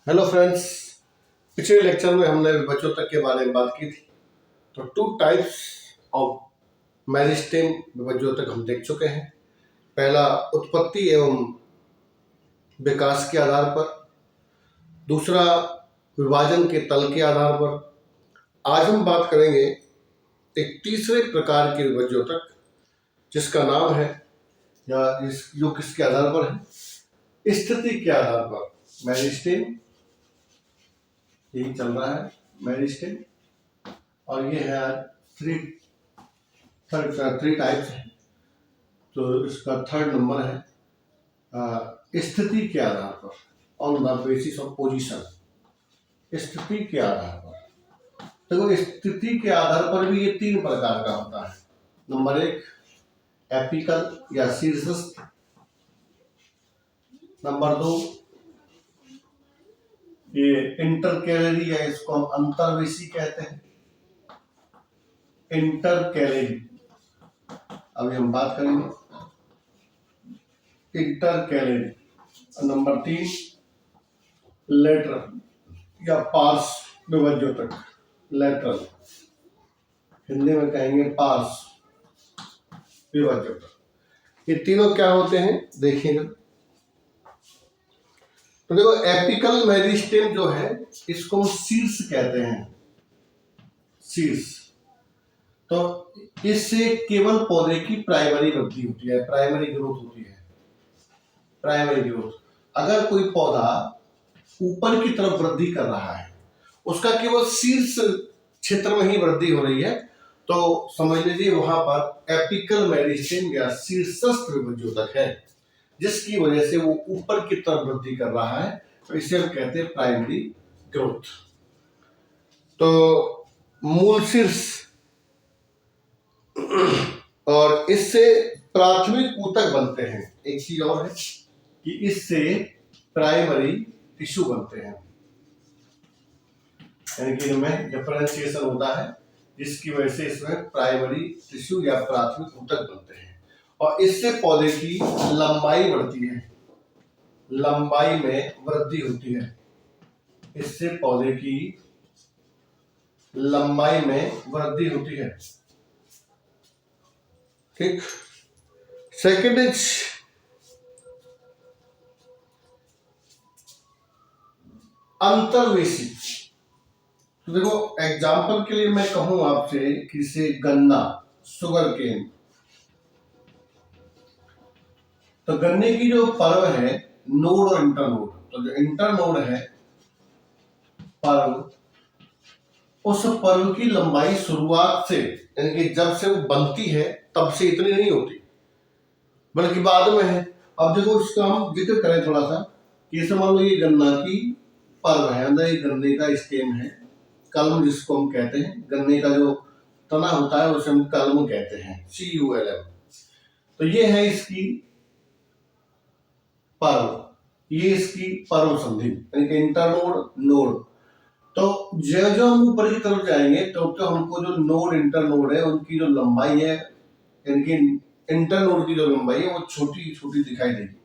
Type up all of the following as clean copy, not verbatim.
Hello friends. पिछले lecture में हमने बच्चों तक के बारे में बात की थी। तो टू टाइप्स ऑफ मेरिस्टेम बच्चों तक हम देख चुके हैं। पहला उत्पत्ति एवं विकास के आधार पर, दूसरा विभाजन के तल के आधार पर। आज हम बात करेंगे एक तीसरे प्रकार के बच्चों तक, जिसका नाम है जो किसके आधार पर है, स्थिति के आधार पर। मेरिस्टेम यही चल रहा है, मेरिस्टेम। और ये है थ्री टाइप्स है। तो इसका थर्ड नंबर है स्थिति के आधार पर, on the basis of position. स्थिति के आधार पर देखो, स्थिति के आधार पर भी ये तीन प्रकार का होता है। नंबर एक एपिकल या शीर्षस्थ। नंबर दो ये इंटरकैलरी, या इसको हम अंतर्वेशी कहते हैं, इंटरकैलरी। अभी हम बात करेंगे इंटरकैलरी। नंबर तीन लेटरल या पार्श विभाज्योतक, लेटरल, हिंदी में कहेंगे पार्श विभाज्योतक। ये तीनों क्या होते हैं देखिएगा। तो देखो, एपिकल मेरिस्टेम जो है इसको हम शीर्ष कहते हैं, शीर्ष। तो इससे केवल पौधे की प्राइमरी वृद्धि होती है, प्राइमरी ग्रोथ होती है, प्राइमरी ग्रोथ। अगर कोई पौधा ऊपर की तरफ वृद्धि कर रहा है, उसका केवल शीर्ष क्षेत्र में ही वृद्धि हो रही है, तो समझ लीजिए वहां पर एपिकल मेरिस्टेम या शीर्षस्थ विभाज्योतक है, जिसकी वजह से वो ऊपर की तरफ वृद्धि कर रहा है। तो इसे हम कहते हैं प्राइमरी ग्रोथ। तो मूल शीर्ष, और इससे प्राथमिक ऊतक बनते हैं। एक चीज और है कि इससे प्राइमरी टिश्यू बनते हैं, यानी कि इनमें डिफरेंशिएशन होता है, जिसकी वजह से इसमें प्राइमरी टिश्यू या प्राथमिक ऊतक बनते हैं। और इससे पौधे की लंबाई बढ़ती है, लंबाई में वृद्धि होती है। इससे पौधे की लंबाई में वृद्धि होती है। ठीक। सेकेंड इज अंतर्वेशी। तो देखो, एग्जाम्पल के लिए मैं कहूं आपसे कि से गन्ना, शुगर केन। तो गन्ने की जो पर्व है, नोड और इंटरनोड, तो जो इंटरनोड है पर्व, उस पर्व की लंबाई शुरुआत से, यानी कि जब से वो बनती है तब से इतनी नहीं होती, बल्कि बाद में है। अब देखो, इसका हम जिक्र करें थोड़ा सा कि जैसे मान लो ये गन्ना की पर्व है, अंदर ये गन्ने का स्टेम है, कलम जिसको हम कहते हैं। गन्ने का जो तना होता है उसे हम कलम कहते हैं, CULM। तो ये है इसकी पर्व, ये इसकी पर्व संधि, यानी कि इंटरनोड नोड। तो जो जो हम ऊपर की तरफ जाएंगे तो हमको जो नोड इंटरनोड है उनकी जो लंबाई है, यानी कि इंटरनोड की जो लंबाई है वो छोटी छोटी दिखाई देगी।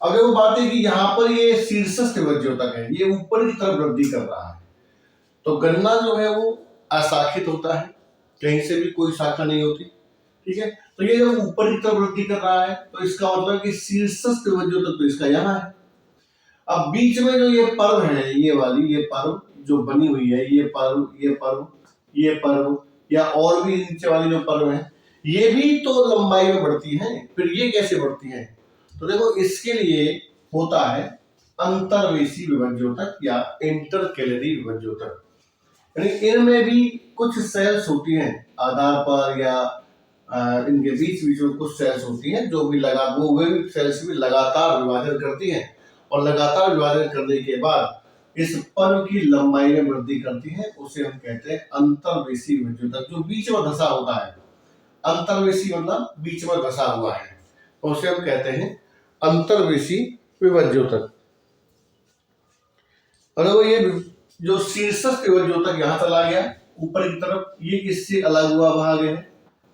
अगर वो बात है कि यहाँ पर ये शीर्षस्थ विभाज्योतक है, ये ऊपर की तरफ वृद्धि कर रहा है। तो गन्ना जो है वो अशाखित होता है, कहीं से भी कोई शाखा नहीं होती। ठीक है। तो ये जब ऊपर की तरफ वृद्धि कर रहा है तो इसका मतलब कि शीर्षस्थ विभाज्योतक तो इसका यहाँ है। अब बीच में जो ये पर्व है, ये वाली, ये पर्व जो बनी हुई है, ये पर्व, ये पर्व, ये पर्व, या और भी नीचे वाली जो पर्व है, ये भी तो लंबाई में बढ़ती है। फिर ये कैसे बढ़ती है? तो देखो, इसके लिए होता है अंतर्वेशी विभाज्योतक या इंटरकैलरी विभाज्योतक। यानी इनमें भी कुछ सेल्स होती हैं आधार पर, या इनके बीच बीच में कुछ सेल्स होती हैं जो भी वो सेल्स भी लगातार विभाजन करती हैं, और लगातार विभाजन करने के बाद इस पर्व की लंबाई में वृद्धि करती है। उसे हम कहते हैं अंतर्वेशी विभाज्योतक, जो बीच में धसा होता है। अंतर्वेशी मतलब बीच में धसा हुआ है, तो उसे हम कहते हैं अंतर्वेशी विभाज्योतक। और ये जो शीर्षस्थ विभाज्योतक यहाँ चला गया ऊपर की तरफ, ये इससे अलग हुआ भाग है।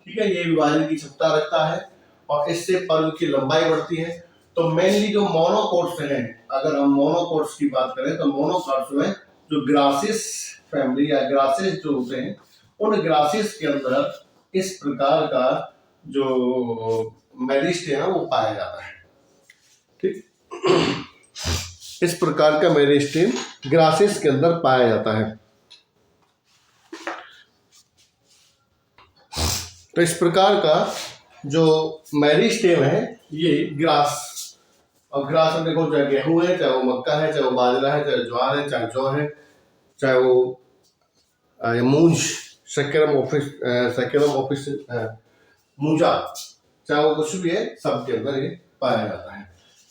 ठीक है। ये विभाजन की क्षमता रखता है और इससे पर्व की लंबाई बढ़ती है। तो मेनली जो मोनोकोट्स हैं अगर हम मोनोकॉट्स की बात करें तो मोनोकॉट्स में जो ग्रासिस फैमिली या ग्रासिस जो होते हैं, उन ग्रासिस के अंदर इस प्रकार का जो मेरिस्टेम है वो पाया जाता है। ठीक, इस प्रकार का मेरिस्टेम ग्रासिस के अंदर पाया जाता है। तो इस प्रकार का जो मेरिस्टेम है ये ग्रास, और ग्रास में देखो चाहे गेहूं है, चाहे वो मक्का है, चाहे वो बाजरा है, चाहे ज्वार है, चाहे जौ है, चाहे वो मूंज सेकेरम ऑफिस मूंजा, चाहे वो कुछ भी है, सबके अंदर ये पाया जाता है।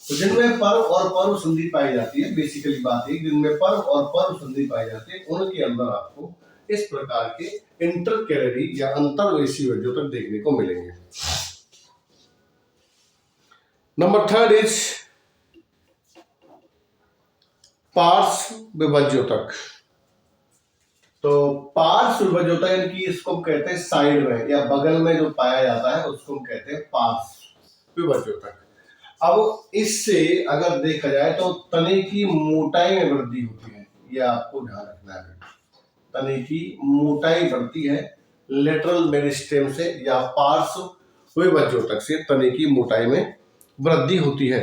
तो जिनमें पर्व और पर्व संधि पाई जाती है, बेसिकली बात है जिनमें पर्व और पर्व संधि पाई जाती है, उनके अंदर आपको इस प्रकार के इंटरकैलरी या अंतर्वेशी विभज्योतक देखने को मिलेंगे। नंबर थर्ड इज पार्श्व विभज्योतक। तो पार्श्व विभज्योतक यानी कि इसको कहते हैं साइड में या बगल में जो पाया जाता है उसको हम कहते हैं पार्श्व विभज्योतक। अब इससे अगर देखा जाए तो तने की मोटाई में वृद्धि होती है, यह आपको ध्यान रखना है। तने की मोटाई बढ़ती है लेटरल मेरिस्टेम से या पार्श्व विभज्योतक से तने की मोटाई में वृद्धि होती है।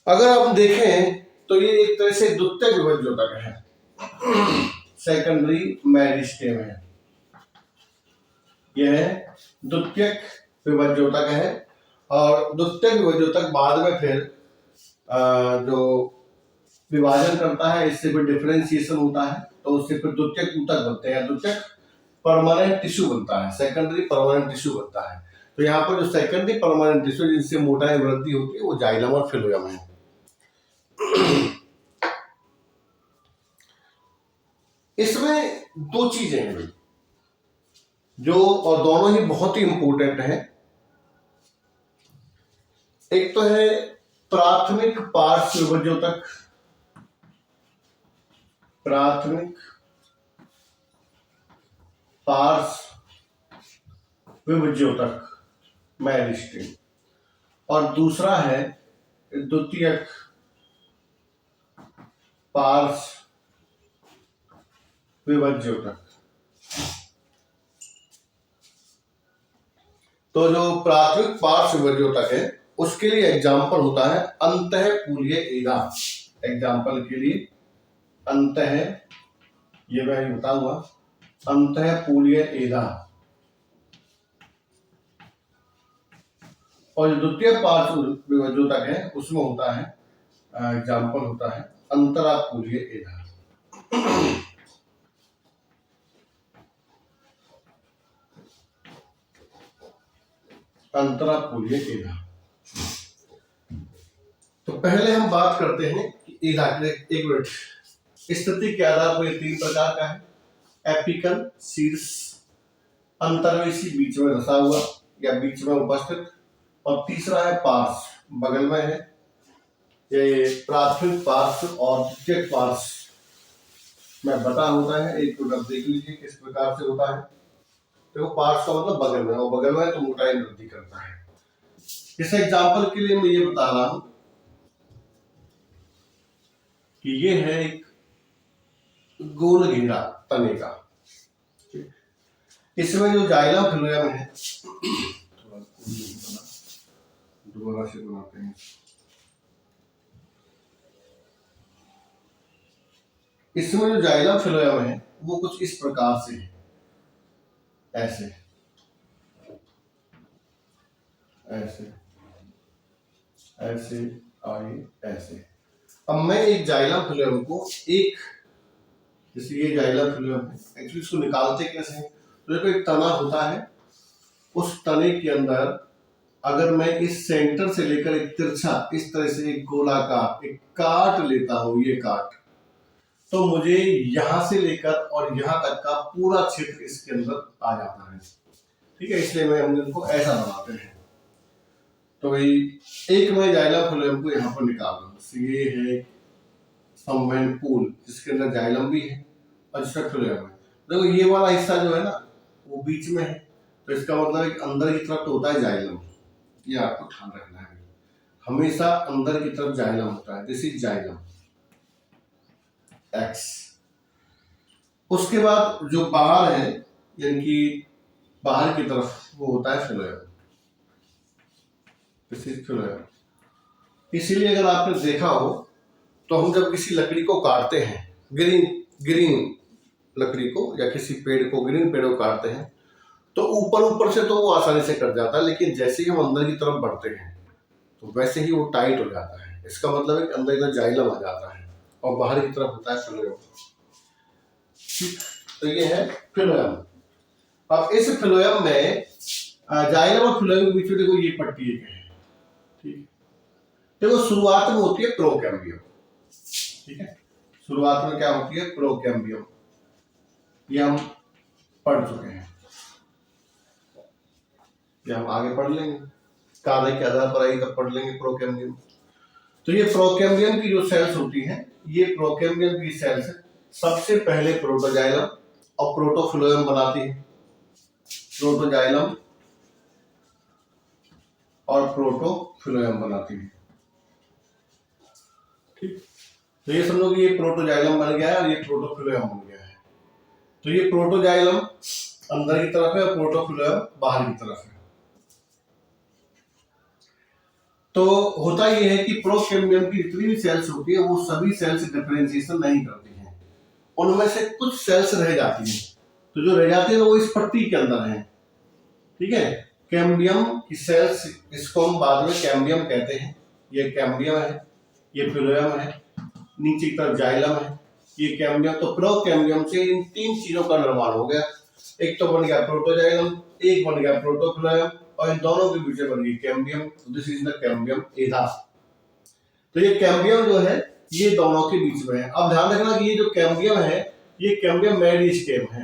अगर आप देखें तो ये एक तरह से द्वितीयक विभज्योतक है, सेकेंडरी मेरिस्टेम है, यह द्वितीयक विभज्योतक है। और द्वितीयक विभज्योतक बाद में फिर जो विभाजन करता है, इससे फिर डिफरेंशिएशन होता है, तो उससे फिर द्वितीयक ऊतक बनते हैं, द्वितीयक परमानेंट टिश्यू बनता है, सेकेंडरी परमानेंट टिश्यू बनता है। तो यहाँ पर जो सेकेंडरी परमानेंट टिश्यू जिनसे मोटाई वृद्धि होती है वो जाइलम और फिलोएम है। इसमें दो चीजें हैं जो, और दोनों ही बहुत ही इंपॉर्टेंट हैं। एक तो है प्राथमिक पार्श्व विभज्योतक, प्राथमिक पार्श्व विभज्योतक मेरिस्टेम, और दूसरा है द्वितीयक पार्श्व विभज्योतक। तो जो प्राथमिक पार्श्व विभज्योतक है उसके लिए एग्जाम्पल होता है अंतःपूलीय एगा। एग्जाम्पल के लिए अंतः, ये मैं बता हुआ अंतःपूलीय एगा। और जो द्वितीय पार्श्व विभज्योतक है उसमें होता है एग्जाम्पल होता है अंतरापूलीय एगा। अंतरापूलीय एगा। तो पहले हम बात करते हैं कि एगा, एक मिनट, स्थिति के आधार पर ये तीन प्रकार का है, एपिकल, शीर्ष, अंतर्वेशी बीच में धसा हुआ या बीच में उपस्थित, और तीसरा है पार्श्व, बगल में है। ये प्राथमिक पार्श्व और द्वितीयक पार्श्व में बता होता है, एक मिनट देख लीजिए किस प्रकार से होता है। देखो पार्श्व का मतलब बगल में, और बगल में तो मोटाई वृद्धि करता है। इस एग्जाम्पल के लिए मैं ये बता रहा हूं कि ये है एक गोल घेरा तने का, इसमें जो जाइलम फिलोएम है, दोबारा से बनाते हैं, इसमें जो जाइलम फिलोएम है वो कुछ इस प्रकार से है, ऐसे ऐसे ऐसे आगे ऐसे। अब मैं एक जाइलम फिलोएम को एक, जैसे ये जाइलम फिलोएम है, एक्चुअली इसको निकालते कैसे हैं, तो देखो एक तना होता है, उस तने के अंदर अगर मैं इस सेंटर से लेकर एक तिरछा इस तरह से एक गोलाकार एक काट लेता हूं, ये काट, तो मुझे यहां से लेकर और यहां तक का पूरा क्षेत्र इसके अंदर आ जाता है। ठीक है, इसलिए मैं हम इनको ऐसा बनाते हैं। तो भाई एक मैं जाइलम फिलोएम को यहाँ पर निकाल रहा हूँ, ये है संवहन पूल जिसके अंदर जाइलम भी है और जिसका फिलोएम है। देखो ये वाला हिस्सा जो है ना वो बीच में है, तो इसका मतलब एक अंदर की तरफ तो होता है जाइलम, ये आपको ध्यान रखना है। हमेशा अंदर की तरफ जाइलम होता है, दिस इज जाइलम एक्स। उसके बाद जो बाहर है यानी कि बाहर की तरफ वो होता है फिलोयम, दिस इज फिलोयम। इसीलिए अगर आपने देखा हो तो हम जब किसी लकड़ी को काटते हैं, ग्रीन ग्रीन लकड़ी को या किसी पेड़ को, ग्रीन पेड़ को काटते हैं तो ऊपर ऊपर से तो वो आसानी से कट जाता है, लेकिन जैसे ही हम अंदर की तरफ बढ़ते हैं तो वैसे ही वो टाइट हो जाता है। इसका मतलब है कि अंदर इधर जाइलम आ जाता है और बाहर की तरफ होता है फिलोयम। तो ये है फिलोयम। अब इस फिलोयम में जाइलम और फिलोयम के बीच में देखो ये पट्टी है, ठीक है। देखो शुरुआत में होती है प्रोकैम्बियम, ठीक है। शुरुआत में क्या होती है? प्रोकैम्बियम। ये हम पढ़ चुके हैं, ये हम आगे पढ़ लेंगे, कार्य के आधार पर आएगी तब पढ़ लेंगे प्रोकैम्बियम। तो ये प्रोकैम्बियम की जो सेल्स होती हैं, ये प्रोकैम्बियम की सेल्स सबसे पहले प्रोटोजाइलम और प्रोटोफिलोयम बनाती है। प्रोटोजाइलम और प्रोटोफिलोयम बनाती है, ठीक। तो ये समझो कि ये प्रोटोजाइलम बन गया है और ये प्रोटोफिलोयम बन गया है। तो ये प्रोटोजाइलम अंदर की तरफ है और प्रोटोफिलोयम बाहर की तरफ है। तो होता यह है कि प्रोकैम्बियम की जितनी भी सेल्स होती है वो सभी सेल्स डिफरेंशिएशन नहीं करती हैं, उनमें से कुछ सेल्स रह जाती हैं। तो जो रह जाती है वो इस पट्टी के अंदर है, ठीक है। कैम्बियम की सेल्स, इसको हम बाद में कैम्बियम कहते हैं। ये कैम्बियम है, ये फिलोयम है, नीचे की तरफ जाइलम है, ये कैम्बियम। तो प्रोकैम्बियम से इन तीन चीजों का निर्माण हो गया। एक तो बन गया प्रोटोजाइलम, एक बन गया प्रोटोफिलोयम और इन दोनों के बीच में बन गई cambium. This is the cambium एधा। तो ये कैम्बियम जो है ये दोनों के बीच में है। अब ध्यान रखना कि ये जो कैम्बियम है ये कैम्बियम मेरिस्टेम है,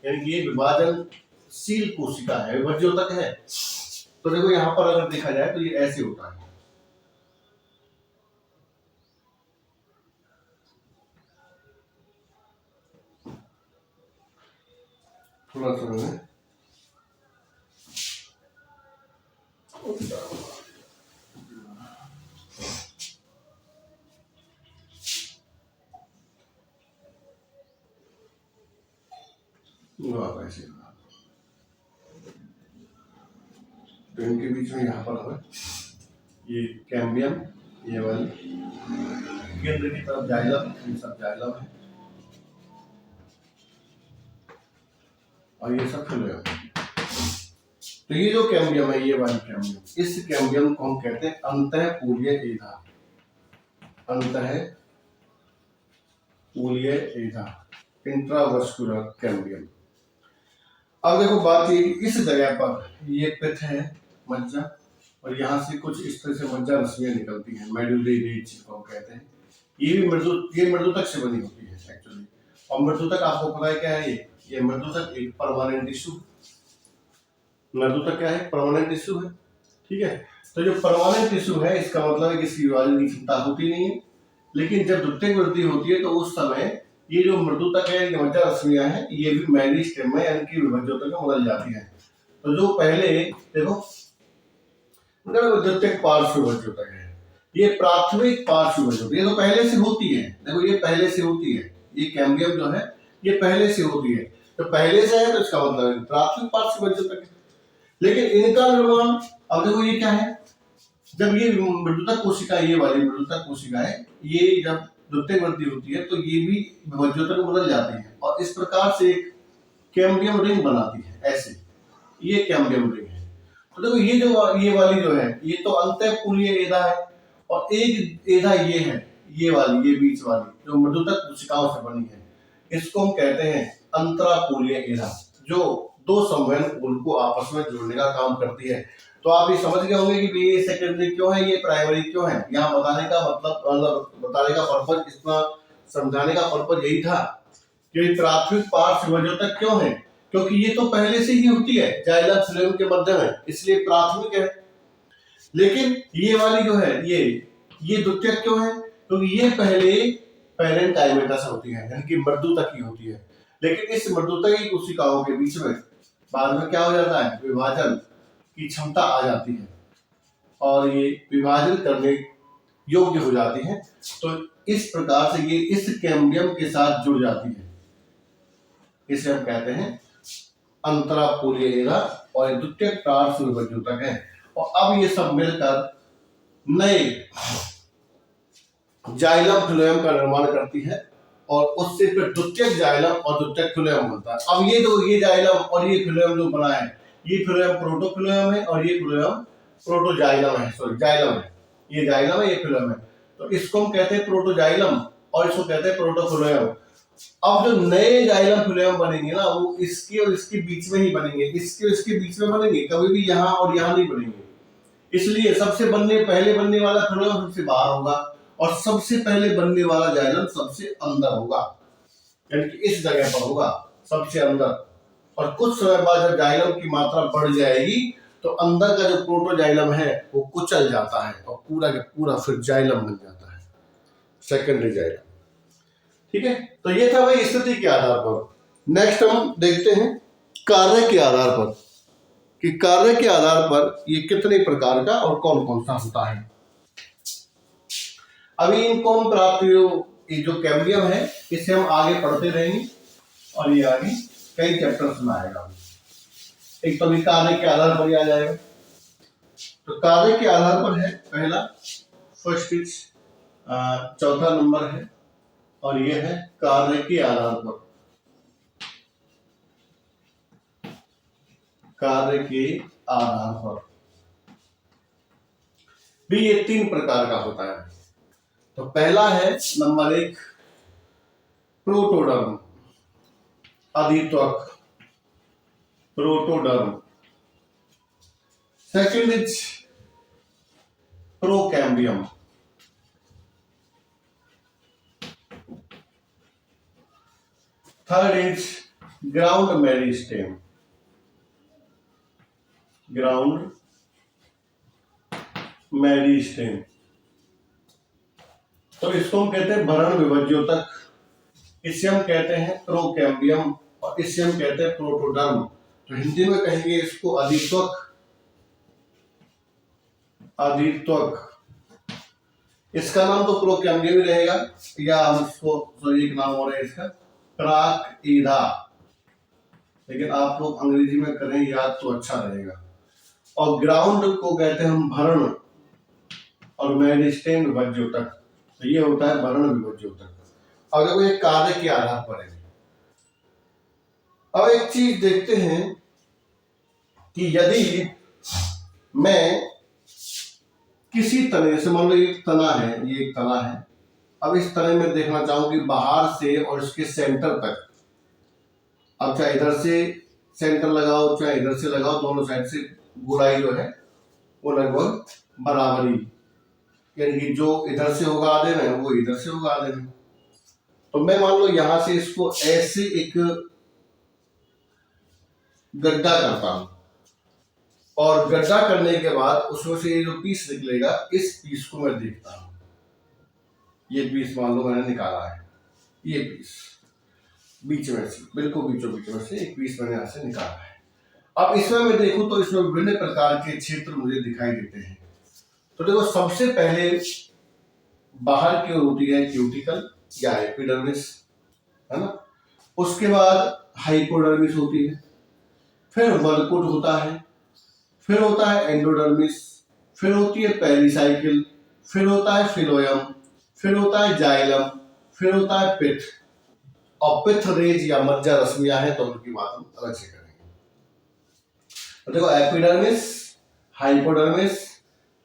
यानी कि ये विभाजनशील कोशिका है, विभाज्योतक है। तो देखो यहां पर अगर देखा जाए तो ये ऐसे होता है, थोड़ा सा ऐसे। तो इनके बीच में यहाँ पर हमें ये कैम्बियम, ये वाली केंद्र की तरफ जाइलम, ये सब जाइलम है और ये सब फिलोयम। तो ये जो कैम्बियम है, ये वाली कैम्बियम, इस कैम्बियम को हम कहते हैं अंतःपूलीय एधा। अंतःपूलीय एधा, इंट्रावस्कुलर कैम्बियम। अब देखो बात ये, इस जगह पर ये पित्त है, मज्जा, और यहाँ से कुछ इस तरह से मज्जा रश्मियां निकलती हैं, मेडुलरी रीच को कहते हैं। ये भी मृदुतक से बनी होती है एक्चुअली। और मृदुतक आपको पता है क्या है? ये मृदुतक एक परमानेंट टिश्यू, मृदुतक क्या है? परमानेंट टिश्यू है, ठीक है। तो जो परमानेंट टिश्यू है इसका मतलब है कि इसकी विभाजन की क्षमता होती नहीं है, लेकिन जब द्वितीयक वृद्धि होती है तो उस समय ये जो मृदुतक है, ये मज्जा रश्मियां हैं, ये भी मेरिस्टेम में यानी कि विभाज्योतक में बदल जाती हैं। तो जो पहले देखो द्वितीयक पार्श्व विभाज्योतक है, ये प्राथमिक पार्श्व विभाज्योतक, ये तो पहले से होती है। देखो ये पहले से होती है, ये कैम्बियम जो है ये पहले से होती है। तो पहले से है तो इसका मतलब है प्राथमिक पार्श्व विभाज्योतक है। लेकिन इनका निर्माण, अब देखो ये क्या है, जब ये मृदुतक कोशिका, ये वाली मृदुतक कोशिका है, ये जब द्वितीयक वृद्धि होती है तो ये भी विभाज्योतक में बदल जाती है और इस प्रकार से एक कैम्बियम रिंग बनाती है। ऐसे ये कैम्बियम रिंग है। तो देखो ये जो ये वाली जो है ये तो अंतःपूलीय एधा है और एक एधा ये है, ये वाली, ये बीच वाली जो मृदुतक कोशिकाओं से बनी है, इसको हम कहते हैं अंतरापूलीय एधा, जो दो संवहन पुल को आपस में जोड़ने का काम करती है। तो आप ये समझ गए होंगे कि ये सेकेंडरी क्यों है, ये प्राइमरी क्यों है। यहाँ बताने का मतलब बताने का पर्पज, इतना समझाने का पर्पज यही था कि प्राथमिक पार्श्व विभाज्योतक क्यों है, क्योंकि ये तो पहले से ही होती है जाइलम फिलोयम के मध्य में, इसलिए प्राथमिक है। लेकिन ये वाली जो है ये द्वितीयक क्यों है, क्योंकि ये पहले पैरेंट काइमेटा से होती है, यानी कि मृदुतक की होती है। लेकिन इस मृदुतक की कोशिकाओं के बीच में बाद में क्या हो जाता है, विभाजन की क्षमता आ जाती है। और ये विभाजन करने योग्य हो जाती हैं। तो इस प्रकार से ये इस कैम्बियम के साथ जुड़ जाती है, इसे हम कहते हैं अंतरापोलीय एरा और द्वितीयक पार्श्व विभाज्योतक है। और अब ये सब मिलकर नए जाइलम फ्लोएम का निर्माण करती है और उससे फिर द्वितीयक जाइलम और द्वितीयक फ्लोएम बनता है। अब ये जाइलम और ये फ्लोएम जो बना है, ये फ्लोएम प्रोटोफ्लोएम है और ये फ्लोएम प्रोटोजाइलम है, सॉरी जाइलम है, ये जाइलम है, ये फ्लोएम है। तो इसको हम कहते हैं प्रोटोजाइलम और इसको कहते हैं प्रोटोफ्लोएम। अब जो नए जाइलम फ्लोएम बनेंगे ना, वो इसके और इसके बीच में ही बनेंगे, इसके और इसके बीच में बनेंगे, कभी भी यहाँ और यहाँ नहीं बनेंगे। इसलिए सबसे पहले बनने वाला फ्लोएम सबसे बाहर होगा और सबसे पहले बनने वाला जाइलम सबसे अंदर होगा, यानी कि इस जगह पर होगा सबसे अंदर। और कुछ समय बाद जब जाइलम की मात्रा बढ़ जाएगी तो अंदर का जो प्रोटोजाइलम है वो कुचल जाता है और पूरा का पूरा फिर जाइलम बन जाता है, सेकेंडरी जाइलम। ठीक है, तो ये था भाई स्थिति के आधार पर। नेक्स्ट हम देखते हैं कार्य के आधार पर, कि कार्य के आधार पर ये कितने प्रकार का और कौन कौन सा होता है। अभी इनको हम प्राप्त ये जो कैम्बियम है इसे हम आगे पढ़ते रहेंगे और ये आगे कई चैप्टर्स में आएगा। एक तो अभी कार्य के आधार पर ही आ जाएगा। तो कार्य के आधार पर है पहला फर्स्ट इज चौथा नंबर है और ये है कार्य के आधार पर। कार्य के आधार पर भी ये तीन प्रकार का होता है। तो पहला है नंबर 1 प्रोटोडर्म, अधित्वक, protoderm. Second is procambium, third is ground meristem, ground meristem. तो इसको हम कहते हैं भरण विभाज्योतक, इसे हम कहते हैं प्रोकैम्बियम और इसे हम कहते हैं प्रोटोडर्म। तो हिंदी में कहेंगे इसको अधित्वक, अधित्वक। इसका नाम तो प्रोकैम्बियम ही रहेगा, या हम इसको एक नाम हो रहा है इसका प्राक-ईधा, लेकिन आप लोग अंग्रेजी में करें याद तो अच्छा रहेगा। और ग्राउंड को कहते हैं हम भरण और मेरिस्टेम विभाज्योतक। तो ये होता है भरण विभाज्योतक। अब देखो ये कार्य के आधार पर है। अब एक चीज देखते हैं कि यदि मैं किसी तने से, मान लो एक तना है, ये एक तना है, अब इस तने में देखना चाहूं कि बाहर से और इसके सेंटर तक, अब चाहे इधर से सेंटर लगाओ चाहे इधर से लगाओ, दोनों साइड से गोलाई जो है वो लगभग बराबरी, यानी कि जो इधर से होगा आधे में वो इधर से होगा आधे में। तो मैं मान लो यहां से इसको ऐसे एक गड्ढा करता हूं और गड्ढा करने के बाद उसमें से ये जो पीस निकलेगा, इस पीस को मैं देखता हूं। ये पीस मान लो मैंने निकाला है, ये पीस बीच में से, बिल्कुल बीचों बीच में से एक पीस मैंने यहां से निकाला है। अब इसमें मैं देखूं तो इसमें विभिन्न प्रकार के क्षेत्र मुझे दिखाई देते हैं। तो देखो सबसे पहले बाहर की ओर होती है क्यूटिकल या एपिडर्मिस, है ना। उसके बाद हाइपोडर्मिस होती है, फिर वल्कुट होता है, फिर होता है एंडोडर्मिस, फिर होती है पेरिसाइकिल, फिर होता है फिलोयम, फिर होता है जाइलम, फिर होता है पिथ। और पिथ रेज या मज्जा रश्मियां है तो उनकी बात हम अलग से करेंगे। तो देखो epidermis, hypodermis,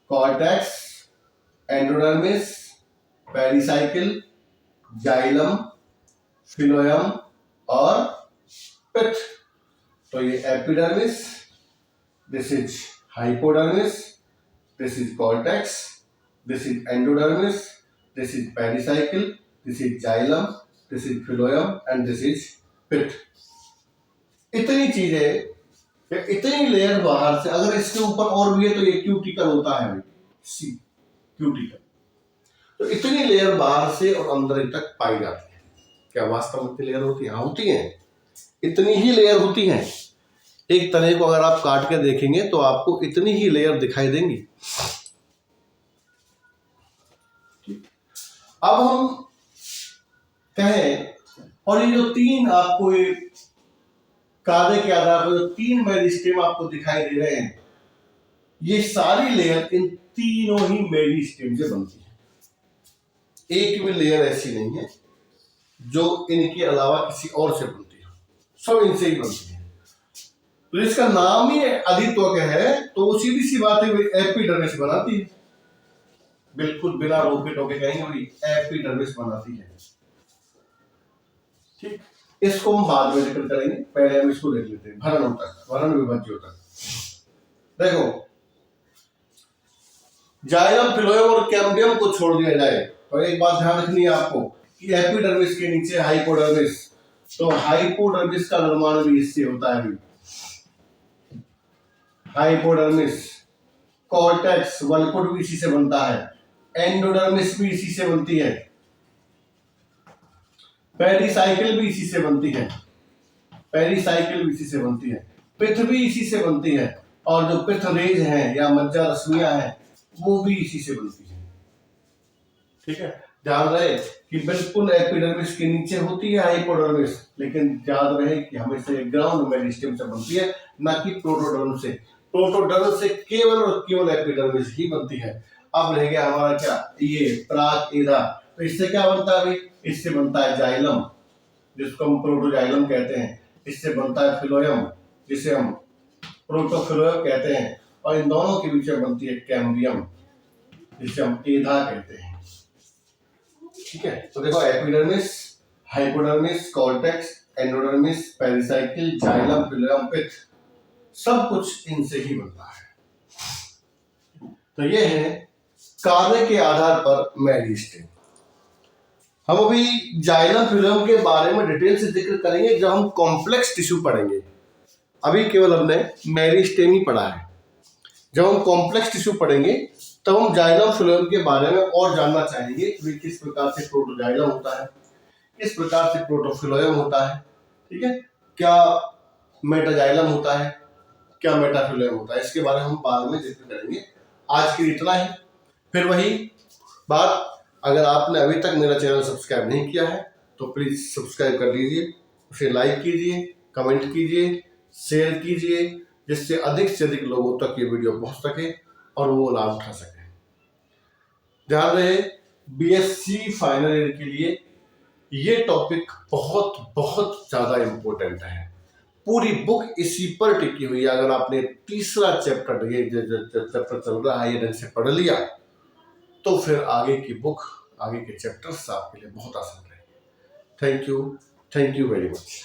cortex, endodermis, pericycle, xylem, phloem और पिथ। तो ये epidermis, this is hypodermis, this is cortex, this is endodermis, this is pericycle, this is xylem, this is phloem and this is pith. इतनी चीजें, इतनी layer बाहर से, अगर इसके ऊपर और भी है तो ये क्यूटिकल होता है, सी क्यूटिकल। तो इतनी लेयर बाहर से और अंदर तक पाई जाती है। क्या वास्तव में लेयर होती है? हाँ होती है, इतनी ही लेयर होती है। एक तने को अगर आप काट के देखेंगे तो आपको इतनी ही लेयर दिखाई देंगी। अब हम कहें, और ये जो तीन आपको कार्य के आधार पर जो तीन मेरिस्टेम आपको दिखाई दे रहे हैं, ये सारी लेयर इन तीनों ही मेरिस्टेम से बनती है। एक भी लेयर ऐसी नहीं है जो इनके अलावा किसी और से बनती है, सब इनसे ही बनती है। तो इसका नाम ही अधित्वक है, तो वो सीधी सी बात है एपिडर्मिस बनाती है, बिल्कुल बिना रोके टोके कहेंगे भाई एपिडर्मिस बनाती है। ठीक, इसको हम बाद में जिक्र करेंगे, पहले हम इसको देख लेते हैं भरण ऊतक, भरण विभाज्य ऊतक। देखो, जाइलम, फिलोएम और कैम्बियम को छोड़ दिया जाए तो एक बात ध्यान रखनी है आपको कि एपिडर्मिस के नीचे हाइपोडर्मिस, तो हाइपोडर्मिस का निर्माण भी इससे होता है। हाइपोडर्मिस, कॉर्टेक्स, वल्कुट भी इसी से बनता है, एंडोडर्मिस भी इसी से बनती है, पेरिसाइकिल भी इसी से बनती है, पेरिसाइकिल भी इसी से बनती है, पिथ भी इसी से बनती है, और जो पिथ रेज हैं या मज्जा रश्मियां हैं वो भी इसी से बनती है। ठीक है, ध्यान रहे कि बिल्कुल एपिडर्मिस के नीचे होती है हाइपोडर्मिस, लेकिन याद रहे कि हमेशा ग्राउंड मेरिस्टेम से बनती है, ना कि प्रोटोडर्म से। प्रोटोडर्म से केवल और केवल एपिडर्मिस ही बनती है। अब रह गया हमारा क्या, ये प्राक एधा, तो इससे क्या बनता है भाई, इससे बनता है जाइलम जिसको हम प्रोटोजाइलम कहते हैं, इससे बनता है फिलोयम जिसे हम प्रोटोफिलोयम कहते हैं, और इन दोनों के बीच में बनती है कैम्बियम जिसे हम एधा कहते हैं। ठीक है, तो देखो epidermis, hypodermis, cortex, endodermis, pericycle, xylem, phloem, pith, सब कुछ इनसे ही बनता है। तो ये है कार्य के आधार पर मेरिस्टेम। हम अभी जाइलम फिलोयम के बारे में डिटेल से जिक्र करेंगे जब हम कॉम्प्लेक्स टिश्यू पढ़ेंगे। अभी केवल हमने मेरिस्टेम ही पढ़ा है। जब हम कॉम्प्लेक्स टिश्यू पढ़ेंगे तब हम जाइलम फिलोयम के बारे में और जानना चाहेंगे कि किस प्रकार से प्रोटोजाइलम होता है, किस प्रकार से प्रोटोफिलोयम होता है, ठीक है, क्या मेटाजाइलम होता है, क्या मेटाफिलोयम होता है, इसके बारे में हम बाद में जिक्र करेंगे। आज के लिए इतना ही। फिर वही बात, अगर आपने अभी तक मेरा चैनल सब्सक्राइब नहीं किया है तो प्लीज सब्सक्राइब कर लीजिए, उसे लाइक कीजिए, कमेंट कीजिए, शेयर कीजिए, जिससे अधिक से अधिक लोगों तक ये वीडियो पहुंच सके और वो लाभ उठा सके। ध्यान रहे, बीएससी फाइनल ईयर के लिए ये टॉपिक बहुत बहुत ज्यादा इंपॉर्टेंट है। पूरी बुक इसी पर टिकी हुई है। अगर आपने तीसरा चैप्टर, ये चैप्टर चल रहा है, ये ढंग से पढ़ लिया तो फिर आगे की बुक, आगे के चैप्टर्स आपके लिए बहुत आसान रहेंगे। Thank you very much.